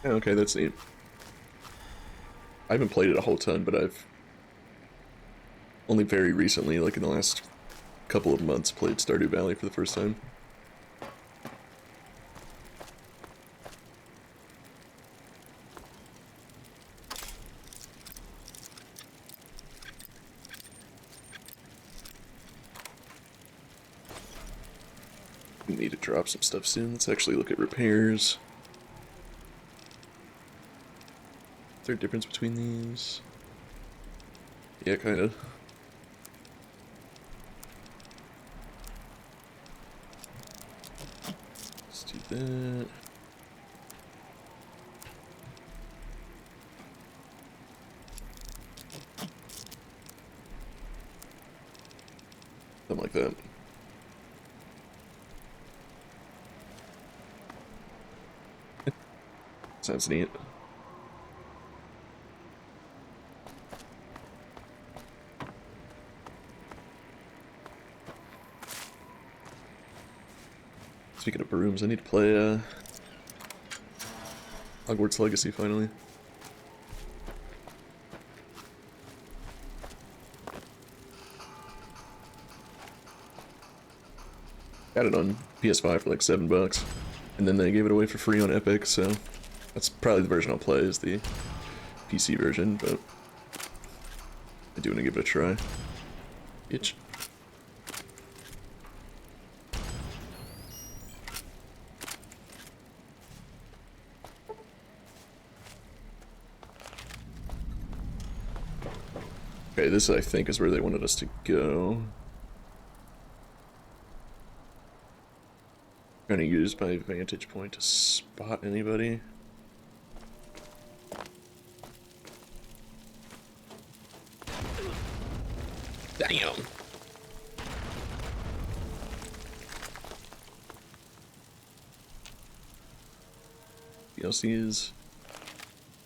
Yeah, okay, that's neat. I haven't played it a whole ton, but I've only very recently, like in the last couple of months, played Stardew Valley for the first time. We need to drop some stuff soon. Let's actually look at repairs. Is there a difference between these? Yeah, kind of. Let's do that. Something like that. Sounds neat. Speaking of brooms, I need to play Hogwarts Legacy finally. Got it on PS5 for like $7, and then they gave it away for free on Epic. So that's probably the version I'll play, is the PC version, but I do want to give it a try. Itch. Okay, this I think is where they wanted us to go. Trying to use my vantage point to spot anybody. Damn. DLC is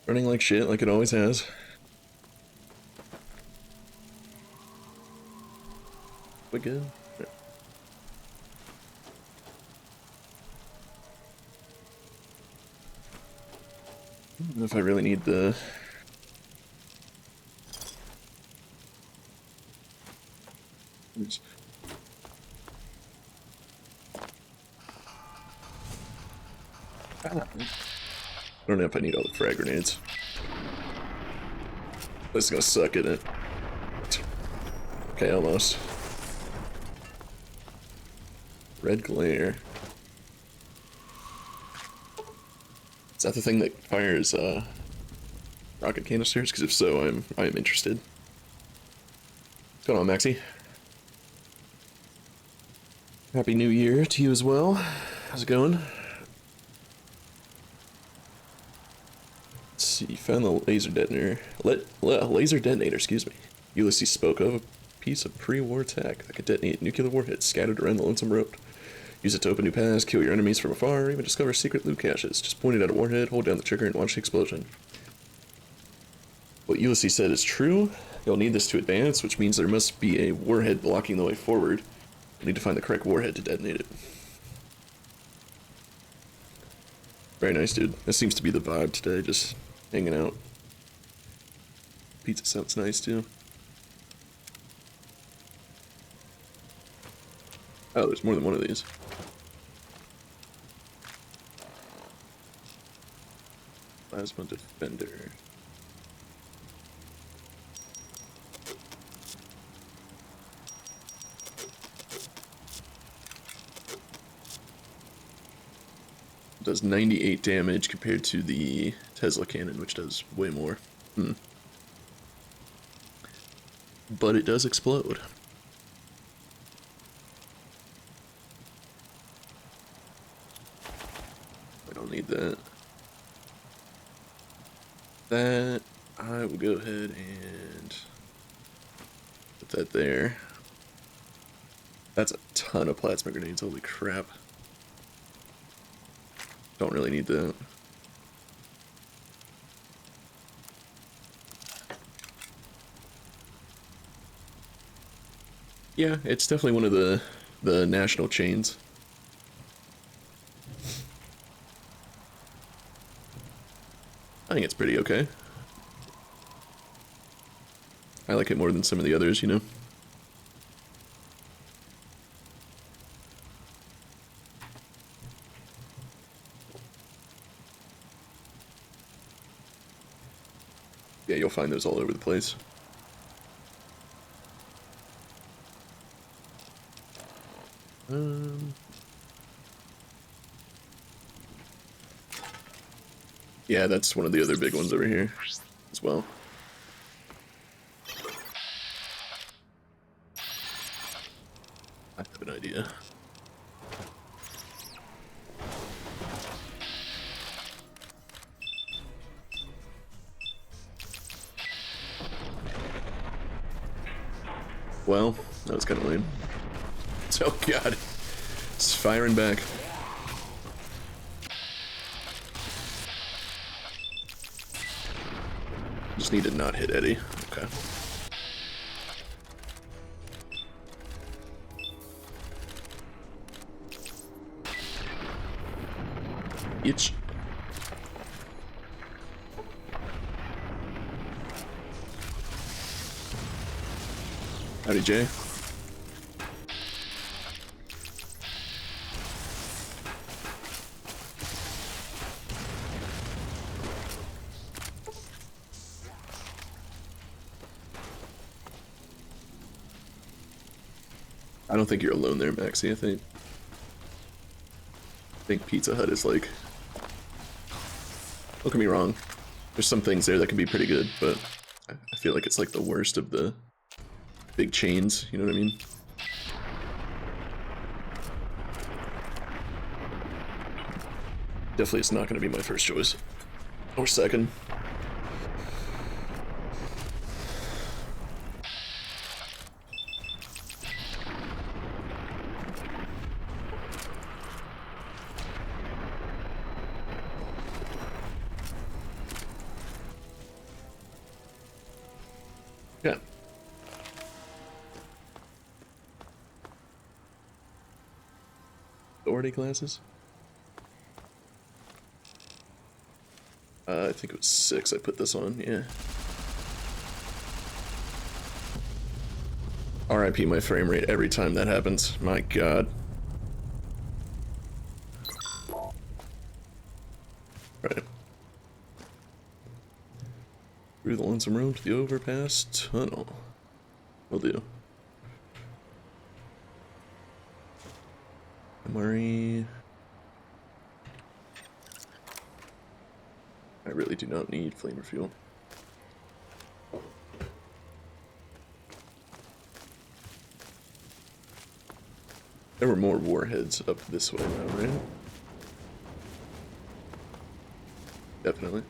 running like shit, like it always has. We good? I don't know if I really need the... Oops. I don't know if I need all the frag grenades. This is gonna suck at it. Okay, almost. Red glare. Is that the thing that fires rocket canisters? Because if so, I am interested. What's going on, Maxie? Happy New Year to you as well. How's it going? Let's see. Found the laser detonator. Laser detonator. Excuse me. Ulysses spoke of a piece of pre-war tech that could detonate nuclear warheads scattered around the lonesome road. Use it to open new paths, kill your enemies from afar, or even discover secret loot caches. Just point it at a warhead, hold down the trigger, and watch the explosion. What Ulysses said is true. You'll need this to advance, which means there must be a warhead blocking the way forward. You'll need to find the correct warhead to detonate it. Very nice, dude. That seems to be the vibe today, just hanging out. Pizza sounds nice, too. Oh, there's more than one of these. Plasma Defender. Does 98 damage compared to the Tesla cannon, which does way more. But it does explode. I don't need that. That, I will go ahead and put that there. That's a ton of plasma grenades, holy crap. Don't really need that. Yeah, it's definitely one of the national chains. I think it's pretty okay. I like it more than some of the others, you know? Yeah, you'll find those all over the place. Yeah, that's one of the other big ones over here as well. I have an idea. Well, that was kind of lame. Oh god, it's firing back. Just need to not hit Eddie. Okay. Itch. Howdy, Jay. I don't think you're alone there, Maxie. I think Pizza Hut is like... Don't get me wrong. There's some things there that can be pretty good, but I feel like it's like the worst of the big chains, you know what I mean? Definitely it's not going to be my first choice. Or second. Yeah. Authority classes? I think it was 6 I put this on, yeah. RIP my frame rate every time that happens. My god. Right. Through the Lonesome Road to the overpass tunnel. Will do. MRE. I really do not need flamer fuel. There were more warheads up this way now, right? Definitely.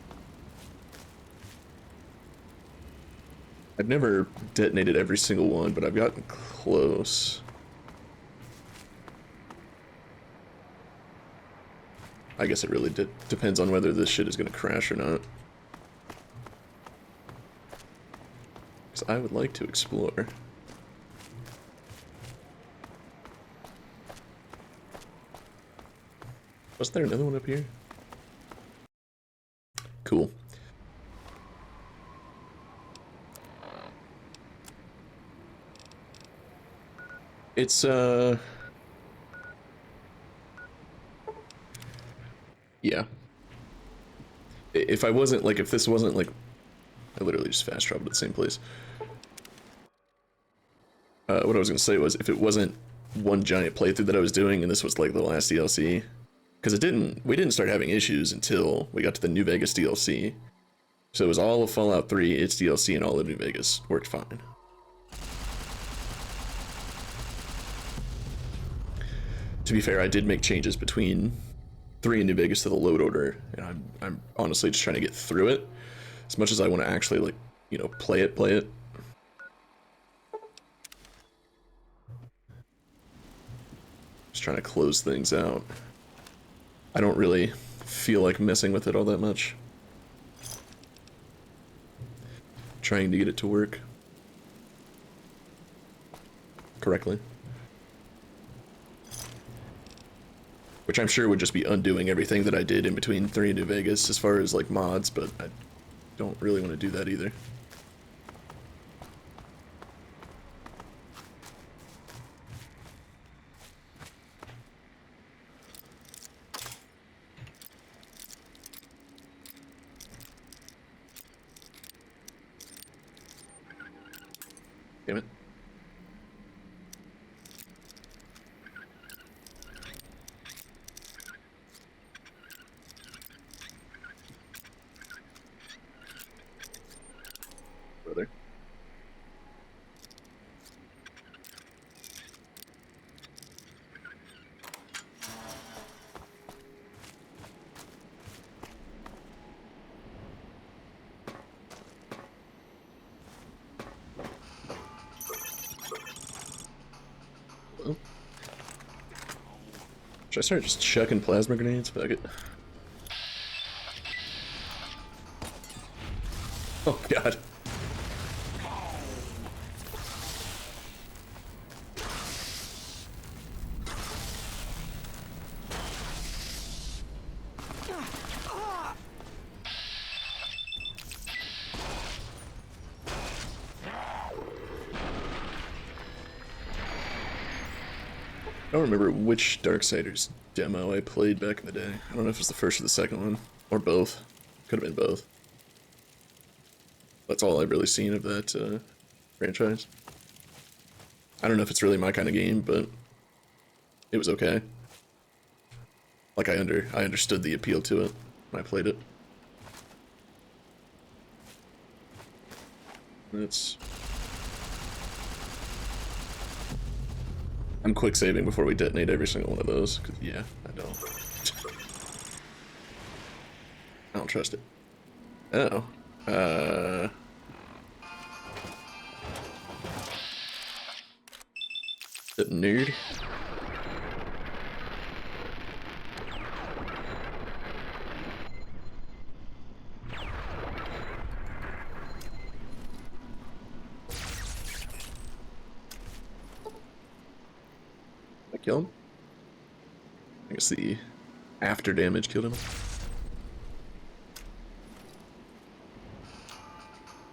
I've never detonated every single one, but I've gotten close. I guess it really depends on whether this shit is gonna crash or not. Because I would like to explore. Was there another one up here? Cool. It's, yeah. If I wasn't, like, if this wasn't, like, I literally just fast traveled to the same place. What I was gonna say was, if it wasn't one giant playthrough that I was doing, and this was, like, the last DLC, because we didn't start having issues until we got to the New Vegas DLC. So it was all of Fallout 3, its DLC, and all of New Vegas worked fine. To be fair, I did make changes between 3 and New Vegas to the load order, and I'm honestly just trying to get through it. As much as I want to actually, like, you know, play it. Just trying to close things out. I don't really feel like messing with it all that much. Trying to get it to work correctly. which I'm sure would just be undoing everything that I did in between 3 and New Vegas as far as like mods, but I don't really want to do that either. Damn it. Brother. Well, should I start just chucking plasma grenades? Fuck it. Oh god. I don't remember which Darksiders demo I played back in the day. I don't know if it was the first or the second one, or both. Could have been both. That's all I've really seen of that franchise. I don't know if it's really my kind of game, but it was okay. Like I understood the appeal to it when I played it. I'm quick saving before we detonate every single one of those, because yeah, I don't trust it. Oh. That nerd. I kill him? I guess the after damage killed him.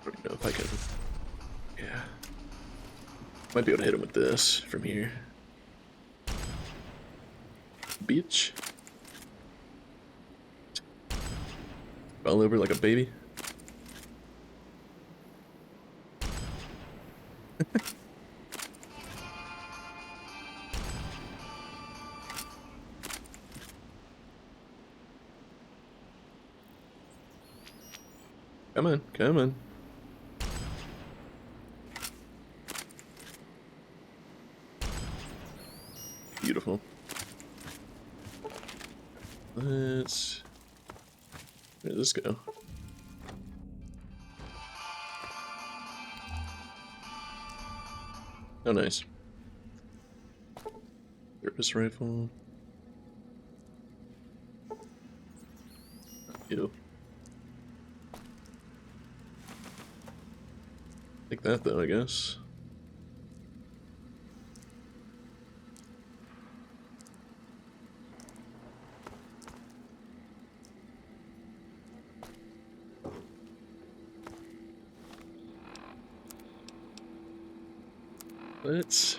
I don't know if I can. Yeah. Might be able to hit him with this from here. Bitch. Fell over like a baby. Come on, come on. Beautiful. Where did this go? Oh, nice. Purpose rifle. Ew. Take that though, I guess. Let's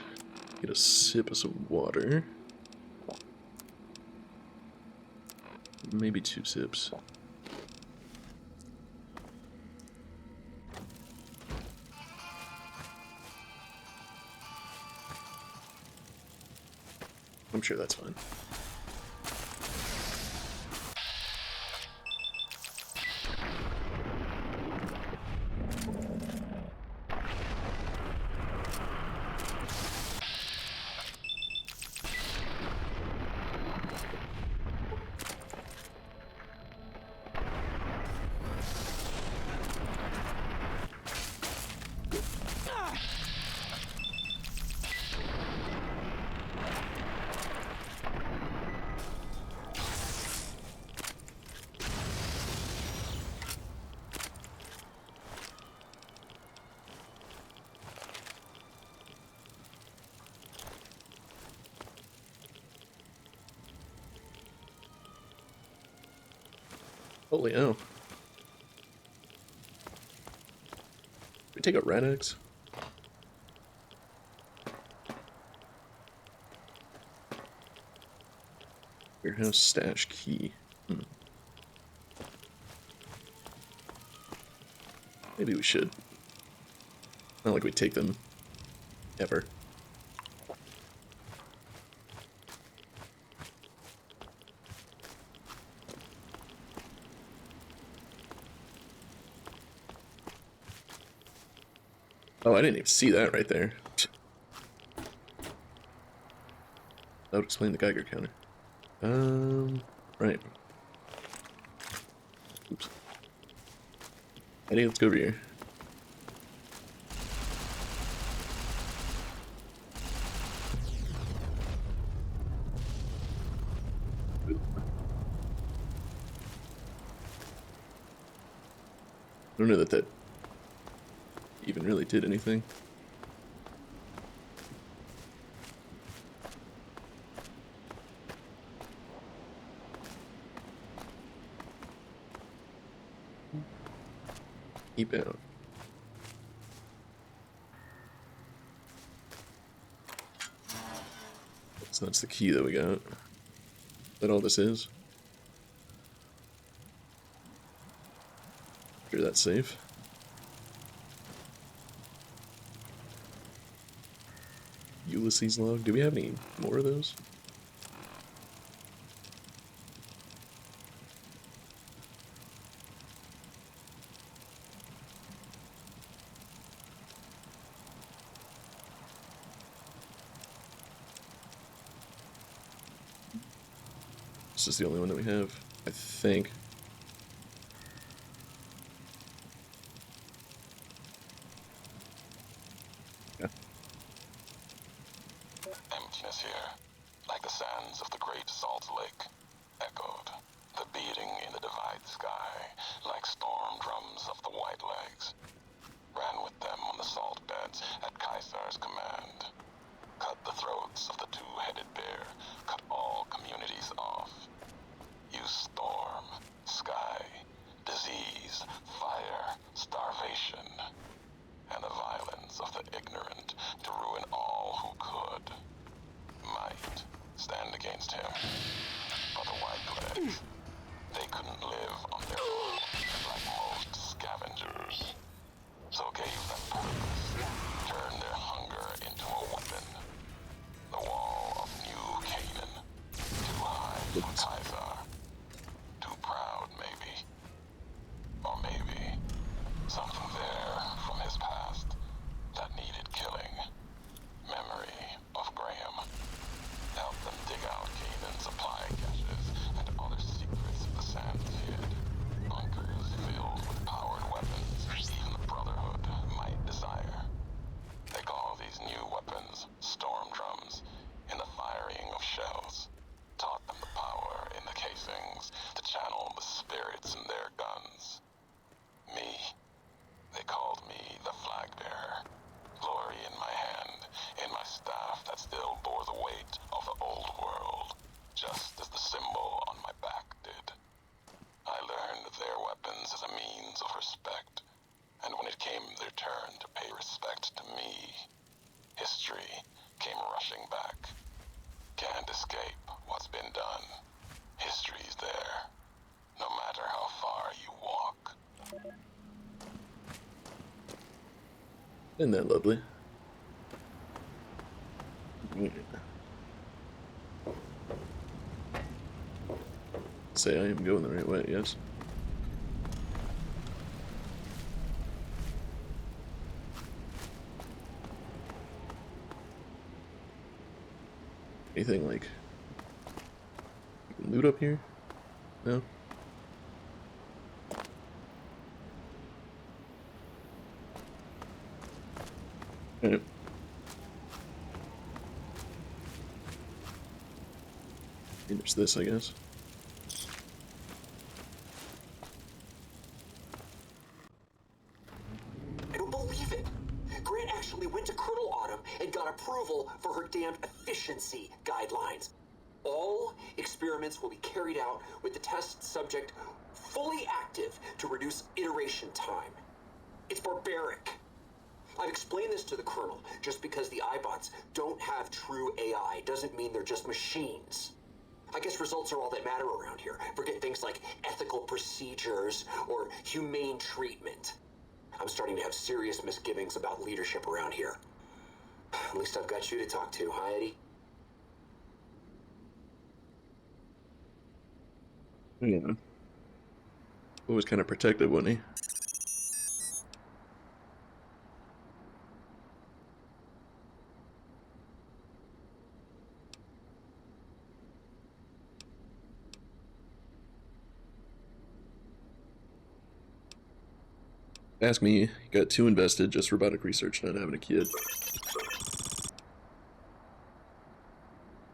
get a sip of some water. Maybe 2 sips. I'm sure that's fine. Holy hell. We take out rat eggs? Warehouse stash key. Maybe we should. Not like we take them ever. Oh, I didn't even see that right there. That would explain the Geiger counter. Right. Oops. Eddie, let's go over here. I don't know that that even really did anything. Keep out. So that's the key that we got. Is that all this is? Sure, that's safe. Ulysses log. Do we have any more of those? This is the only one that we have, I think. Yeah. Emptiness here, like the sands of the Great Salt Lake, echoed. The beating in the divide sky, like storm drums of the White Legs. Ran with them on the salt beds at Caesar's command. Cut the throats of the two-headed bear, cut all communities off. Use storm, sky, disease, fire, starvation, and the violence of the ignorant to ruin all who could. Might stand against him. But the White Legs, they couldn't live on their own like most scavengers. So gave them purpose, turned their hunger into a weapon. The wall of New Canaan, too high for Caesar. Too proud, maybe. Or maybe something there from his past that needed killing. Memory of Graham. Help them dig out Canaan's supply caches and other secrets the sands hid. Bunkers filled with powered weapons even the Brotherhood might desire. They call these new weapons storm drums in the firing of shells. Taught them the power in the casings to channel the spirits in their guns. Me, they called me the flag bearer. Glory in my hand, in my staff that still bore the weight of the old world, just as the symbol on my back did. I learned their weapons as a means of respect, and when it came their turn to pay respect to me, history came rushing back. Can't escape what's been done. History's there, no matter how far you walk. Isn't that lovely? Say I am going the right way, yes. Anything like loot up here? No? Alright. And there's this, I guess. I don't believe it. Grant actually went to Colonel Autumn and got approval for her damned efficiency guidelines. All experiments will be carried out with the test subject fully active to reduce iteration time. It's barbaric. I've explained this to the Colonel. Just because the iBots don't have true AI doesn't mean they're just machines. I guess results are all that matter around here. Forget things like ethical procedures or humane treatment. I'm starting to have serious misgivings about leadership around here. At least I've got you to talk to, huh, Eddie? Yeah. Always kind of protective, wasn't he? Ask me, you got too invested just robotic research, not having a kid.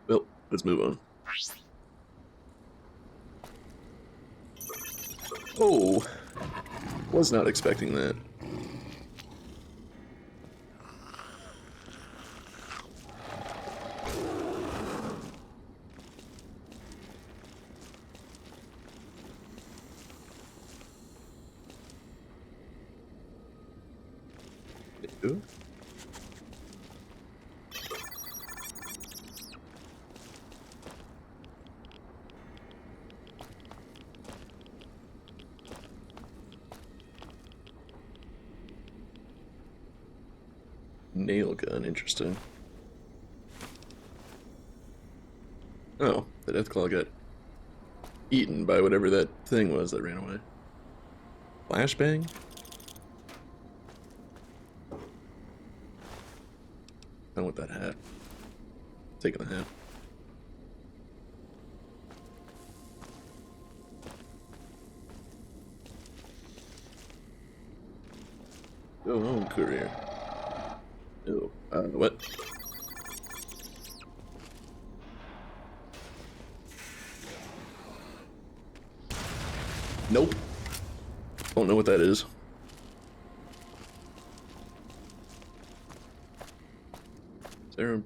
Well, let's move on. Oh, was not expecting that. Ew. Nail gun, interesting. Oh, the Deathclaw got eaten by whatever that thing was that ran away. Flashbang? I want that hat. Taking the hat. Go home, Courier. Oh, what? Nope. Don't know what that is. Is there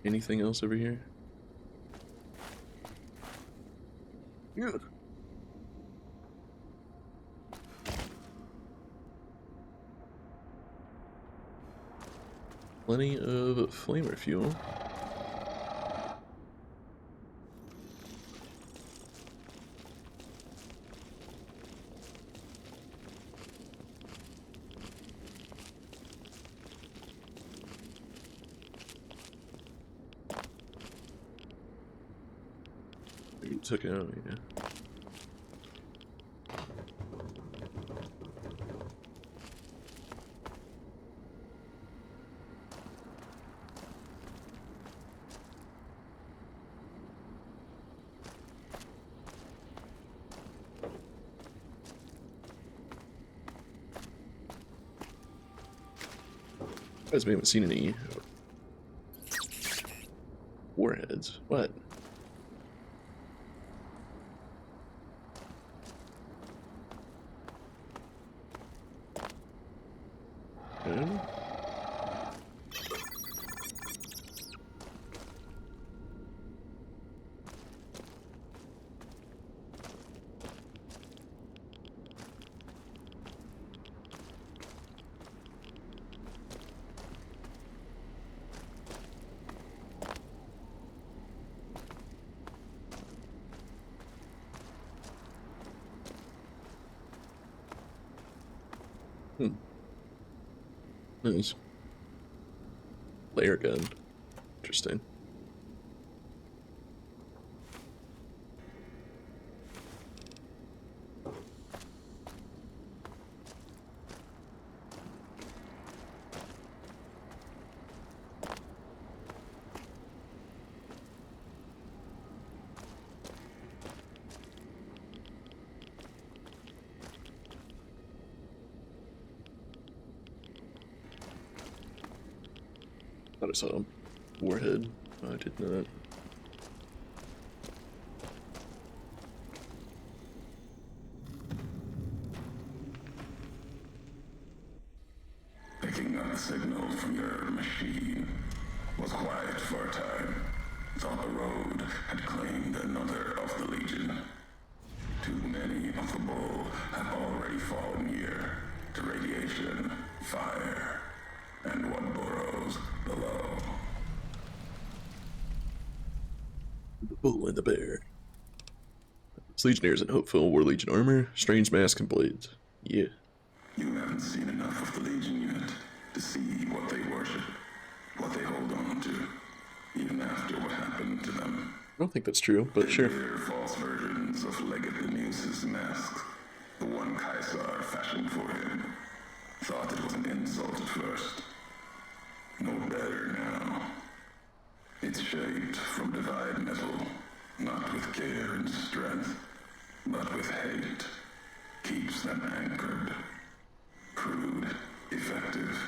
anything else over here? Yeah. Plenty of flamer fuel. You took it out, yeah. Guys, we haven't seen any warheads. What? Hmm? Hmm. Nice. Layer gun. Interesting. Thought I saw a warhead. I did not. Picking up signals from your machine was quiet for a time. thought the road had claimed another of the Legion. Too many of the Bull have already fallen here to radiation, fire, and what burrows below. The bull and the bear. These Legionnaires in Hopeville wore Legion armor, strange masks, and blades. Yeah. You haven't seen enough of the Legion yet to see what they worship, what they hold on to, even after what happened to them. I don't think that's true, but sure. They're false versions of Legate Benusis' masks, the one Caesar fashioned for him. Thought it was an insult at first. No better now. It's shaped from divide metal, not with care and strength, but with hate. Keeps them anchored. Crude, effective,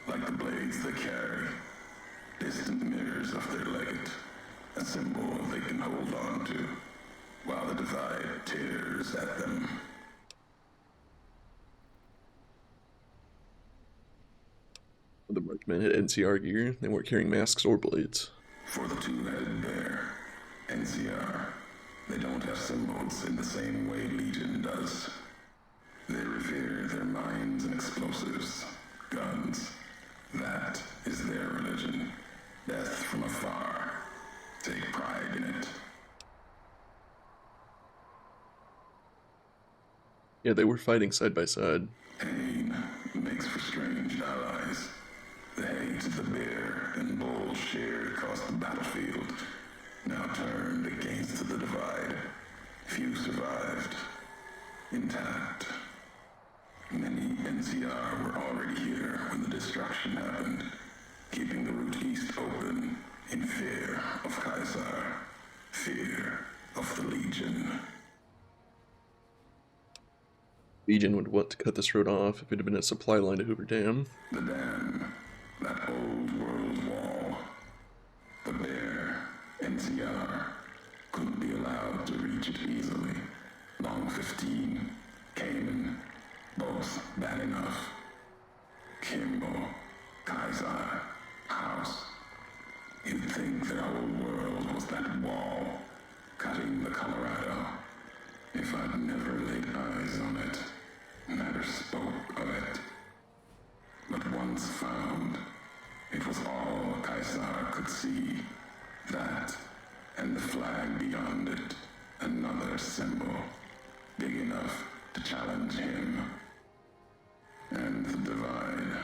like the blades they carry. Distant mirrors of their legate, a symbol they can hold on to, while the divide tears at them. The marksmen had NCR gear. They weren't carrying masks or blades. For the two-headed bear, NCR, they don't have symbols in the same way Legion does. They revere their mines and explosives, guns. That is their religion. Death from afar. Take pride in it. Yeah, they were fighting side by side. Pain makes for strange allies. The hate the bear and bull shared across the battlefield now turned against the divide. Few survived. Intact. Many NCR were already here when the destruction happened, keeping the route east open in fear of Caesar, fear of the Legion. Legion would want to cut this road off if it had been a supply line to Hoover Dam. The dam, that old world wall. The bear, NCR, couldn't be allowed to reach it easily. Long 15, Cayman, both bad enough. Kimbo, Kaiser, House. You'd think their whole world was that wall, cutting the Colorado. If I'd never laid eyes on it, never spoke of it. But once found, it was all Caesar could see. That, and the flag beyond it, another symbol, big enough to challenge him. And the divide,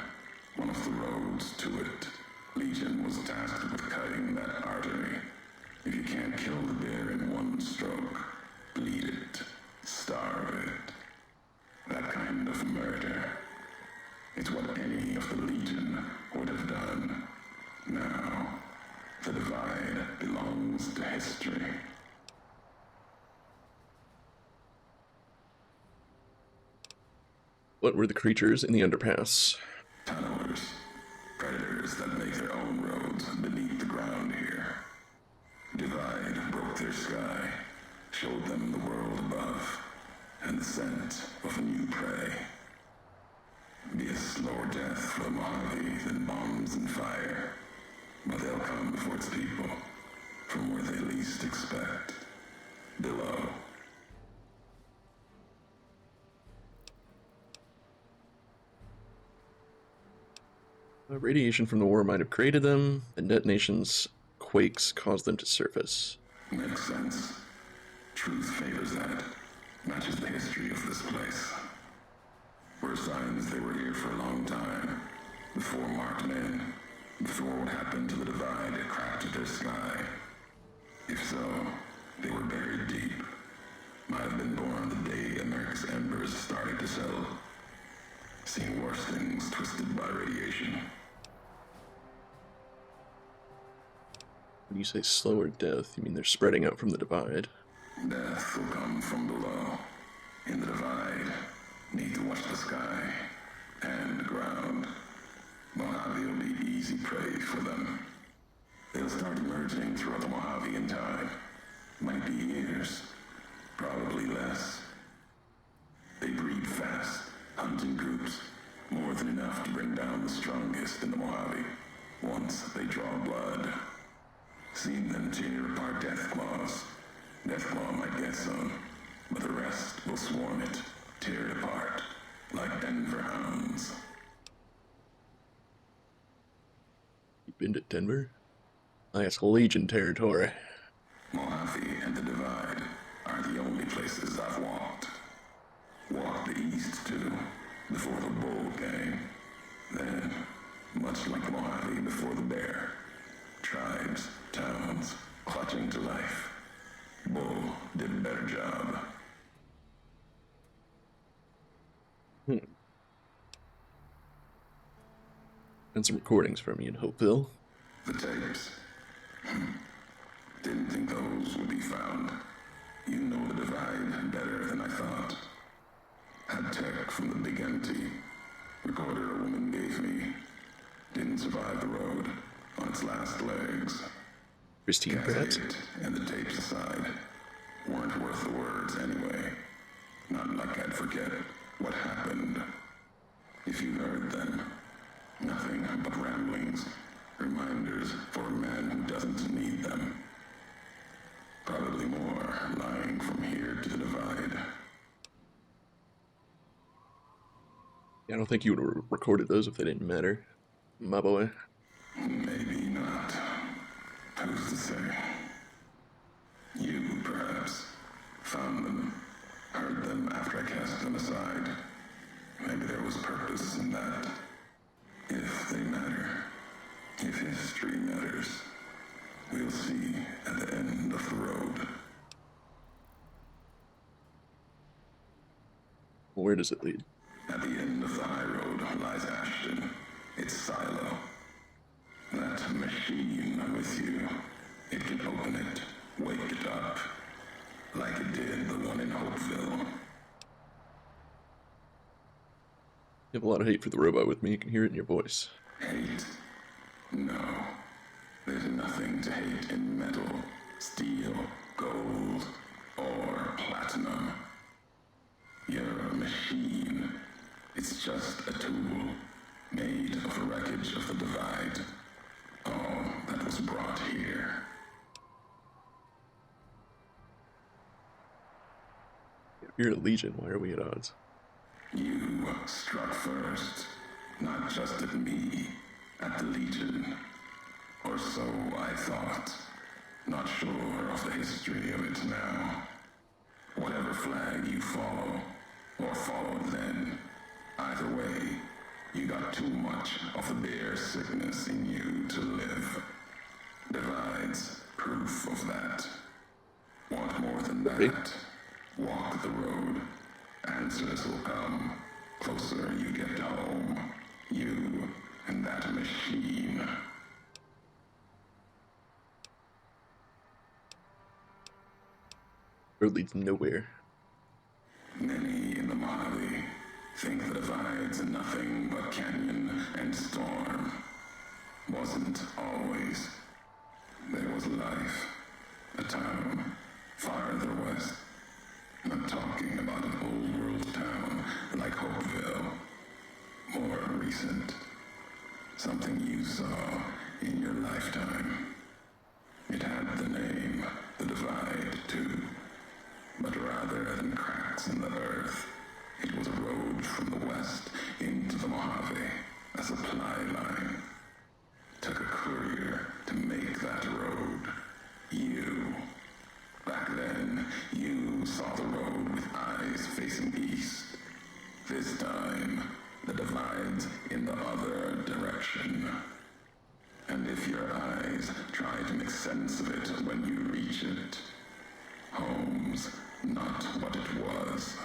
one of the roads to it. Legion was tasked with cutting that artery. If you can't kill the bear in one stroke, bleed it, starve it. That kind of murder. It's what any of the Legion would have done. Now, the divide belongs to history. What were the creatures in the underpass? Tunnelers. Predators that make their own roads beneath the ground here. Divide broke their sky, showed them the world above, and the scent of new prey. Be a slower death for the Mojave than bombs and fire, but they'll come for its people, from where they least expect, below. Radiation from the war might have created them, and detonations, quakes caused them to surface. Makes sense. Truth favors that. Matches the history of this place. Were signs they were here for a long time. Before marked men. Before what happened to the divide cracked their sky. If so, they were buried deep. Might have been born the day America's embers started to settle. Seen worse things twisted by radiation. When you say slower death, you mean they're spreading out from the divide. Death will come from below. In the divide, need to watch the sky and the ground. Mojave will be easy prey for them. They'll start emerging throughout the Mojave in time. Might be years, probably less. They breed fast, hunt in groups, more than enough to bring down the strongest in the Mojave, once they draw blood. Seen them tear apart Deathclaws. Deathclaw might get some, but the rest will swarm it, tear it apart, like Denver hounds. You been to Denver? That's Legion territory. Mojave and the Divide are the only places I've walked. Walked the east too, before the Bull came. Then, much like Mojave before the Bear, tribes, towns, clutching to life. Bull did a better job. And some recordings from you in Hopeville. The tapes. Didn't think those would be found. You know the Divide better than I thought. Had tech from the big empty. Recorder a woman gave me. Didn't survive the road on its last legs. Christine, perhaps? It and the tapes aside weren't worth the words anyway. Not like I'd forget what happened. If you heard them, nothing but ramblings, reminders for a man who doesn't need them. Probably more lying from here to the Divide. Yeah, I don't think you would have recorded those if they didn't matter, my boy. Maybe not. Who's to say? You, perhaps, found them, heard them after I cast them aside. Maybe there was purpose in that. If they matter, if history matters, we'll see at the end of the road. Where does it lead? At the end of the high road lies Ashton, its silo. That machine with you, it can open it, wake it up, like it did the one in Hopeville. You have a lot of hate for the robot with me, you can hear it in your voice. Hate? No. There's nothing to hate in metal, steel, gold, or platinum. You're a machine. It's just a tool, made of the wreckage of the Divide. All that was brought here. If you're a Legion, why are we at odds? You struck first, not just at me, at the Legion. Or so I thought. Not sure of the history of it now. Whatever flag you follow, or followed then, either way, you got too much of the bear sickness in you to live. Divides proof of that. Want more than that? Walk the road. Answers will come. Closer you get home. You and that machine. Road leads nowhere. Many in the Mojave think the Divide's nothing but canyon and storm. Wasn't always. There was life. A town farther west. Not talking about an old world town like Hopeville. More recent. Something you saw in your lifetime. It had the name, the Divide, too. But rather than cracks in the earth, it was a road from the west into the Mojave, a supply line. Took a courier to make that road. You. Back then, you saw the road with eyes facing east. This time, the Divide's in the other direction. And if your eyes try to make sense of it when you reach it, home's not what it was.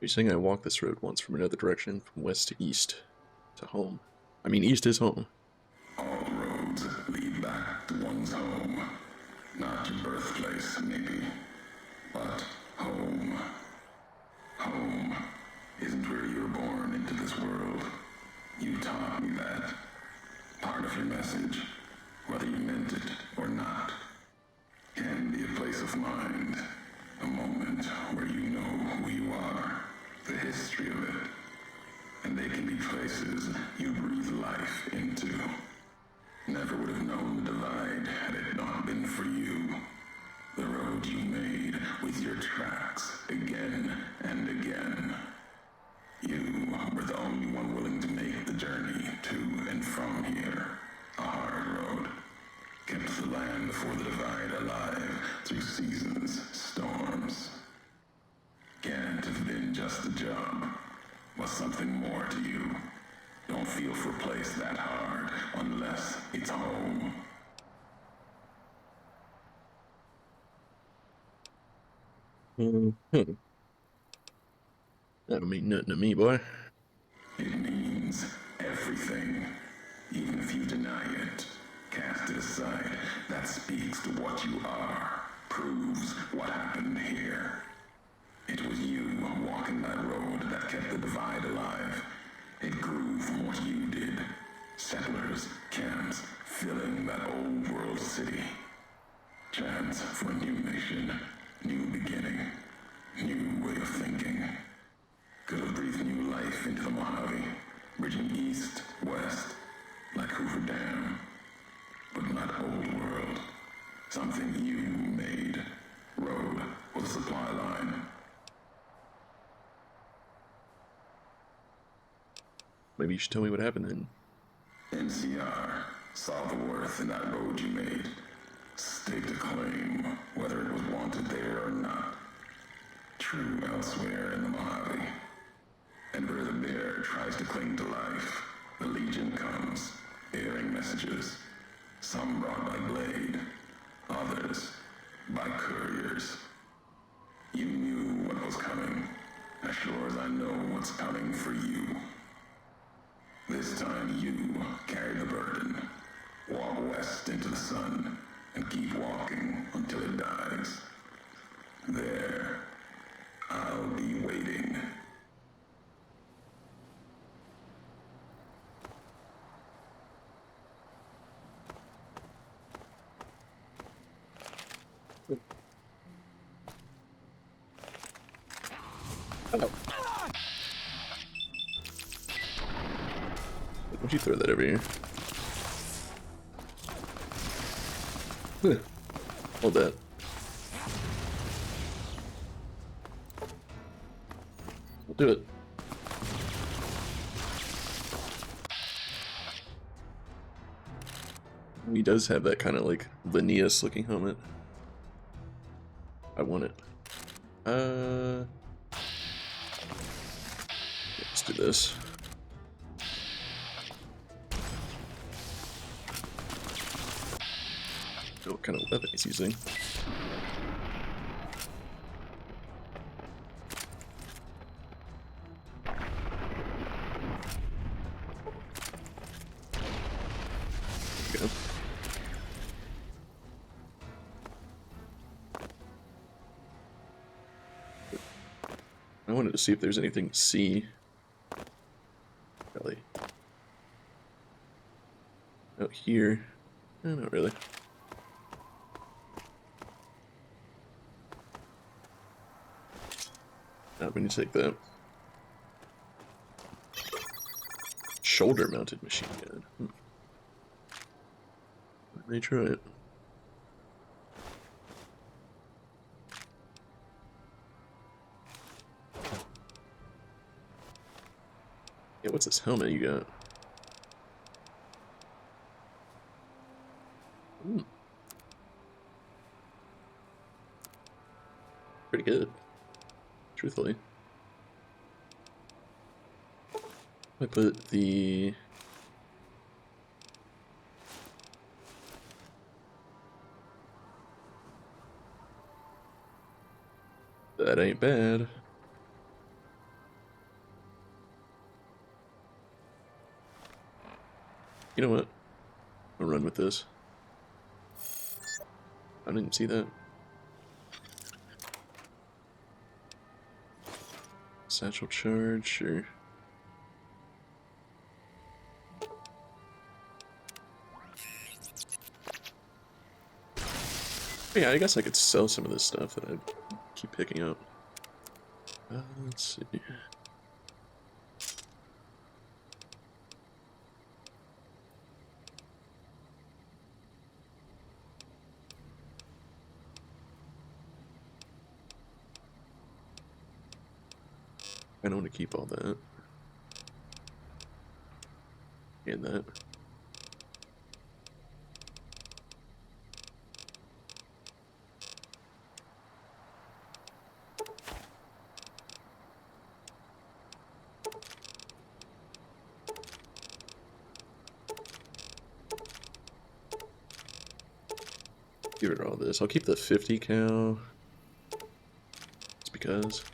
You're saying I walked this road once from another direction, from west to east, to home. I mean, east is home. All roads lead back to one's home. Not your birthplace, maybe, but home. Home isn't where you were born into this world. You taught me that. Part of your message, whether you meant it or not, can be a place of mind, a moment where you know who you are, the history of it. and they can be places you breathe life into. Never would have known the divide had it not been for you. The road you made with your tracks again and again. You were the only one willing to make the journey to and from here. A hard road. Kept the land before the divide alive through seasons, storms. Can't have been just a job. Was something more to you. Don't feel for a place that hard unless it's home. Mm-hmm. That don't mean nothing to me, boy. It means everything. Even if you deny it, cast it aside. That speaks to what you are. Proves what happened here. It was you walking that road that kept the divide alive. It grew from what you did. Settlers, camps, filling that old world city. Chance for a new mission, new beginning, new way of thinking. Could have breathed new life into the Mojave, bridging east, west, like Hoover Dam. But not old world. Something you made. Road or the supply line. Maybe you should tell me what happened then. NCR saw the worth in that road you made. Staked a claim, whether it was wanted there or not. True elsewhere in the Mojave. And where the bear tries to cling to life, the Legion comes, bearing messages. Some brought by blade, others by couriers. You knew what was coming, as sure as I know what's coming for you. This time you carry the burden. Walk west into the sun, and keep walking until it dies. There, I'll be waiting. Oh. Why'd you throw that over here? Hold that. We'll do it. He does have that kind of like Linnaeus looking helmet. I want it. Let's do this. Oh, what kind of weapon he's using. There we go. I wanted to see if there's anything to see. Really. Out here. No, not really. Not when you take that. Shoulder-mounted machine gun. I may try it. Yeah, what's this helmet you got? Pretty good, truthfully. I put the... That ain't bad. You know what? I'll run with this. I didn't see that. Satchel charge, sure. Yeah, I guess I could sell some of this stuff that I keep picking up. Let's see. I don't want to keep all that. And that. Get rid of all this. I'll keep the 50 cow. Just because.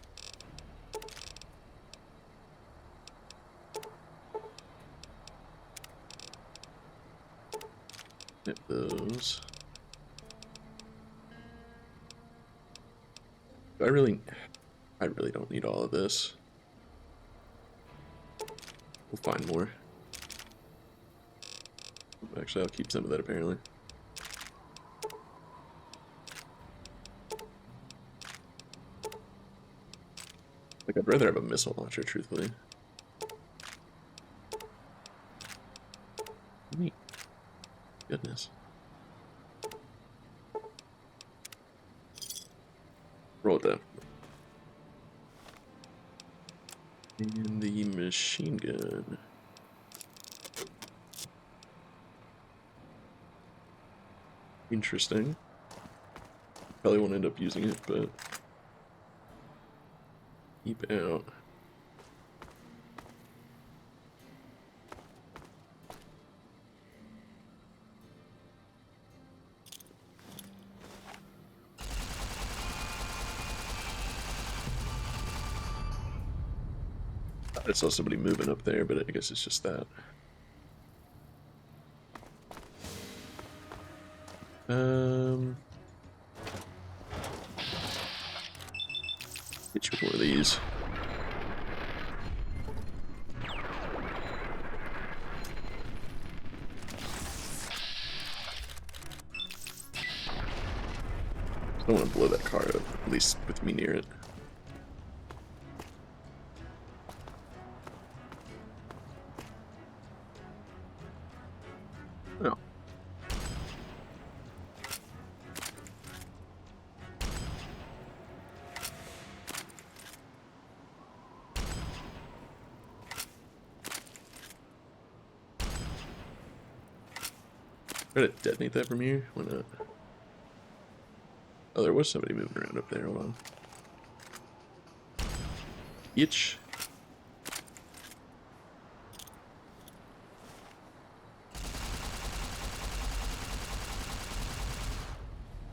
Hit those. I really don't need all of this. We'll find more. Actually, I'll keep some of that apparently. Like, I'd rather have a missile launcher, truthfully. Neat. Goodness. Roll it down. And the machine gun. Interesting. Probably won't end up using it, but keep out. I saw somebody moving up there, but I guess it's just that. Get you one of these. I don't want to blow that car up, at least with me near it. Oh. Try to detonate that from here? Why not? Oh, there was somebody moving around up there. Hold on. Itch.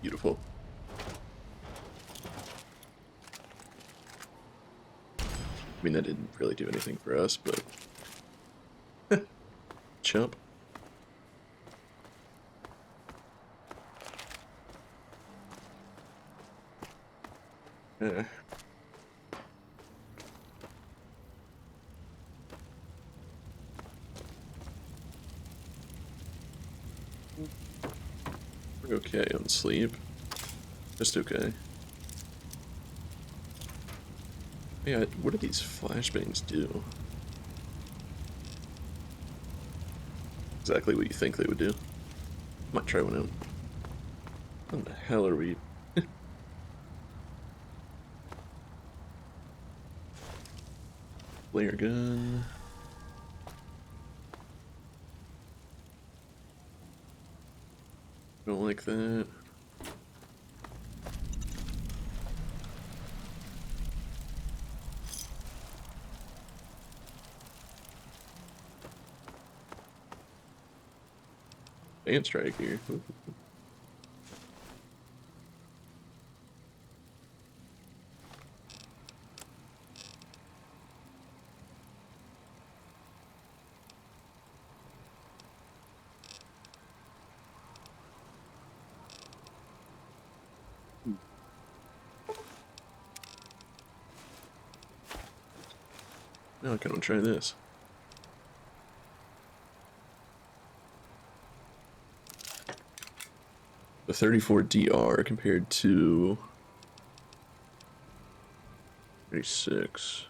Beautiful. I mean, that didn't really do anything for us, but... Chump. Eh. We're okay on sleep. Just okay. Yeah, what do these flashbangs do? Exactly what you think they would do. Might try one out. What the hell are we... Flare gun... Don't like that. Band strike here. Ooh. Now I can try this. The 34 DR compared to 36.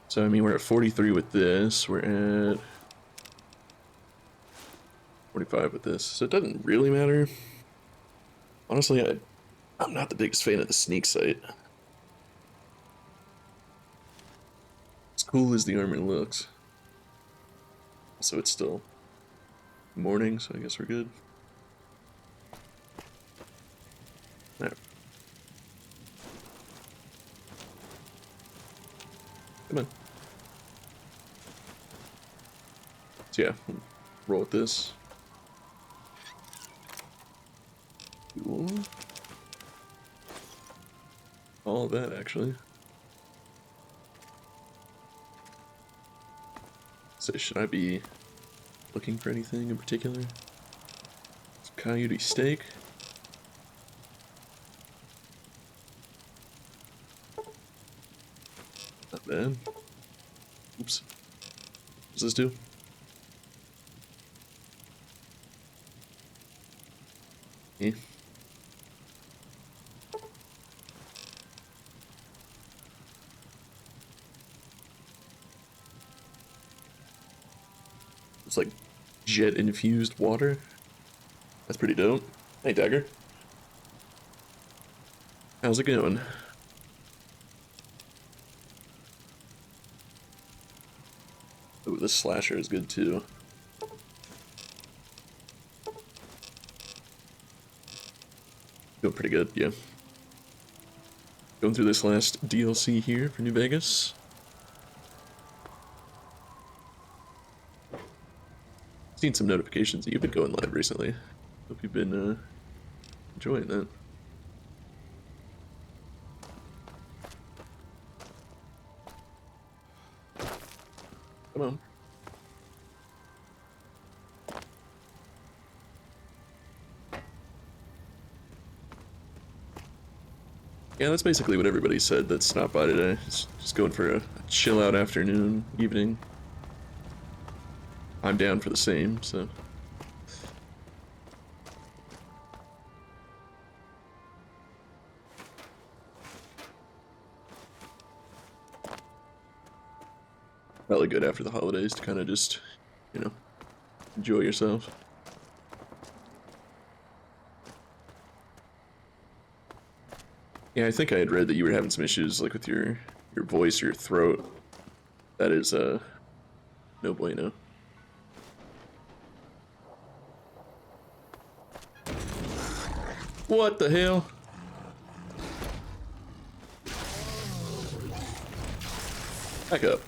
So I mean we're at 43 with this. We're at 45 with this, so it doesn't really matter. Honestly, I'm not the biggest fan of the sneak sight. As cool as the armor looks. So it's still morning, so I guess we're good. Alright. Come on. So yeah, roll with this. Cool. All of that, actually. So should I be looking for anything in particular? Some coyote steak. Not bad. Oops. What's this do? Eh. It's like jet infused water. That's pretty dope. Hey, Dagger. How's it going? Ooh, this slasher is good too. Doing pretty good, yeah. Going through this last DLC here for New Vegas. Seen some notifications that you've been going live recently. Hope you've been enjoying that. Come on. Yeah, that's basically what everybody said that stopped by today. Just going for a chill out afternoon, evening. I'm down for the same, so. Probably good after the holidays to kind of just, you know, enjoy yourself. Yeah, I think I had read that you were having some issues like with your voice or your throat. That is no bueno. What the hell? Back up.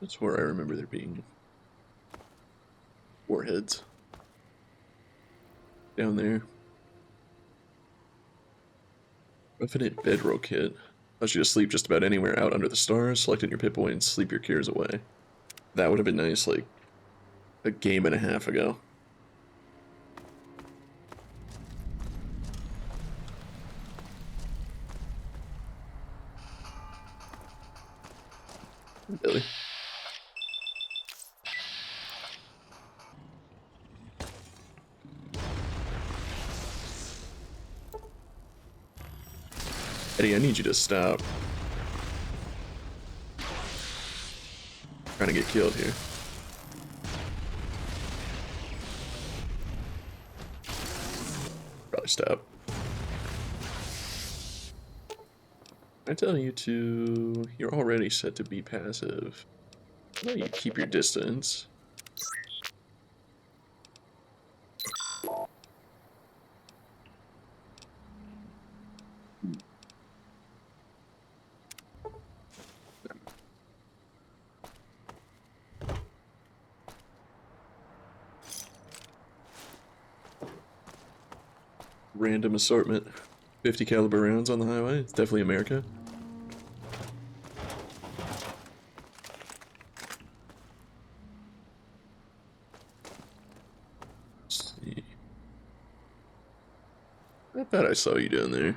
That's where I remember there being warheads down there. Infinite bedroll kit. Allows you to sleep just about anywhere out under the stars. Select in your pit boy and sleep your cures away. That would have been nice, like a game and a half ago. Really? Eddie, I need you to stop trying to get killed here. Probably stop. I tell you to... You're already set to be passive. Why don't you keep your distance? Random assortment. 50 caliber rounds on the highway. It's definitely America. thought I saw you down there.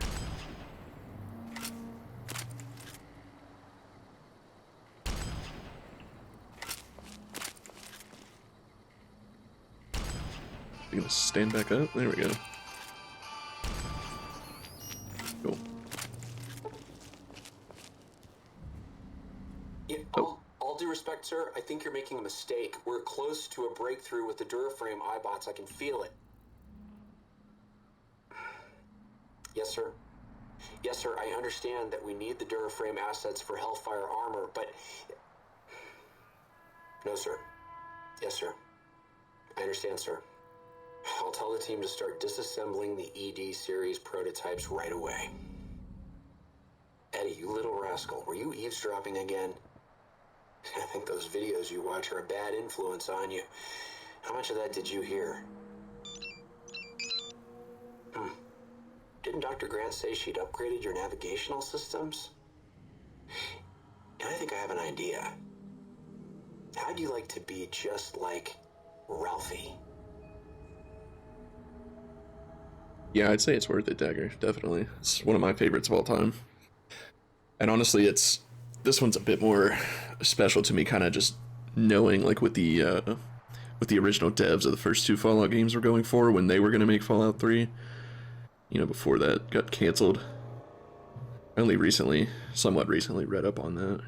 You gonna stand back up? There we go. Cool. Yeah, all due respect, sir, I think you're making a mistake. We're close to a breakthrough with the Duraframe iBots. I can feel it. Yes, sir. Yes, sir, I understand that we need the Duraframe assets for Hellfire armor, but... No, sir. Yes, sir. I understand, sir. I'll tell the team to start disassembling the ED series prototypes right away. Eddie, you little rascal, were you eavesdropping again? I think those videos you watch are a bad influence on you. How much of that did you hear? Didn't Dr. Grant say she'd upgraded your navigational systems? And I think I have an idea. How'd you like to be just like Ralphie? Yeah, I'd say it's worth it, Dagger. Definitely. It's one of my favorites of all time. And honestly, this one's a bit more special to me, kind of just knowing like what the original devs of the first two Fallout games were going for when they were going to make Fallout 3. You know, before that got canceled. I only recently, somewhat recently, read up on that.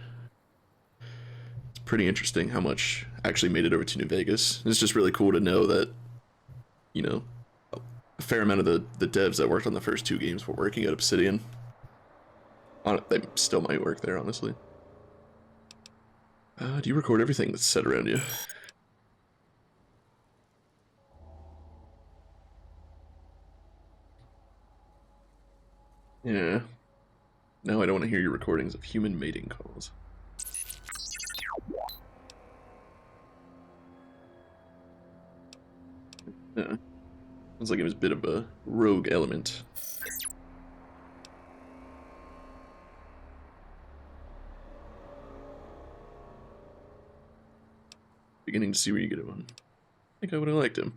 It's pretty interesting how much actually made it over to New Vegas. It's just really cool to know that, you know, a fair amount of the devs that worked on the first two games were working at Obsidian. They still might work there, honestly. Do you record everything that's said around you? Yeah. Now I don't want to hear your recordings of human mating calls. Yeah. Sounds like it was a bit of a rogue element. Beginning to see where you get him on. I think I would have liked him.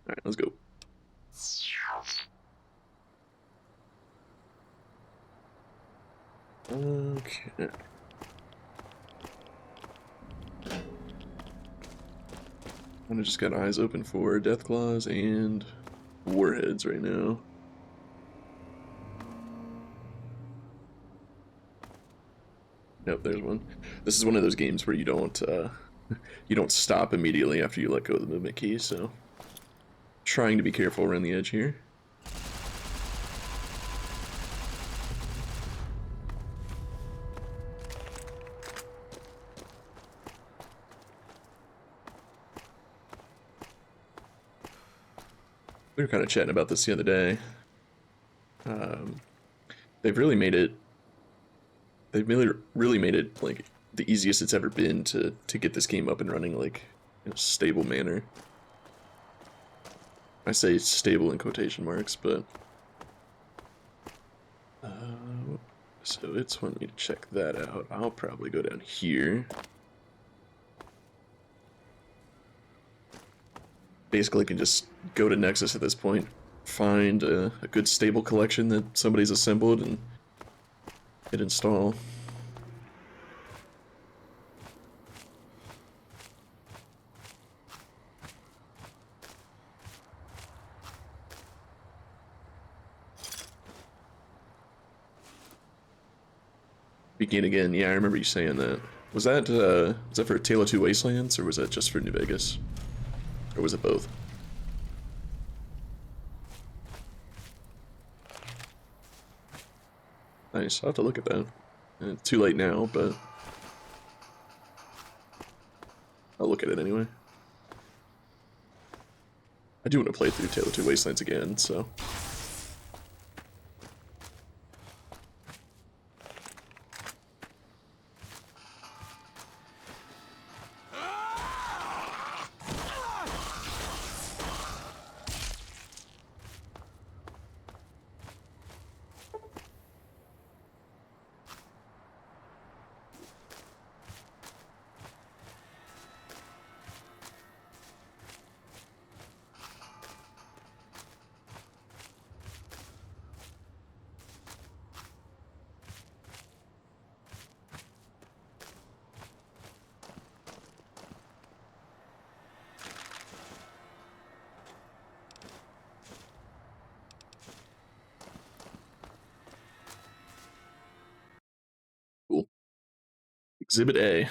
Alright, let's go. Okay. I just got eyes open for Deathclaws and Warheads right now. Nope, there's one. This is one of those games where you don't stop immediately after you let go of the movement key, so trying to be careful around the edge here. We were kind of chatting about this the other day. They've really made it. They've really made it like the easiest it's ever been to get this game up and running like in a stable manner. I say stable in quotation marks, but so it's wanting me to check that out. I'll probably go down here. Basically, can just go to Nexus at this point, find a good stable collection that somebody's assembled, and hit install. Begin again. Yeah, I remember you saying that. Was that for A Tale of Two Wastelands, or was that just for New Vegas? Or was it both? Nice, I'll have to look at that. It's too late now, but I'll look at it anyway. I do want to play through Tale of Two Wastelands again, so... Exhibit A.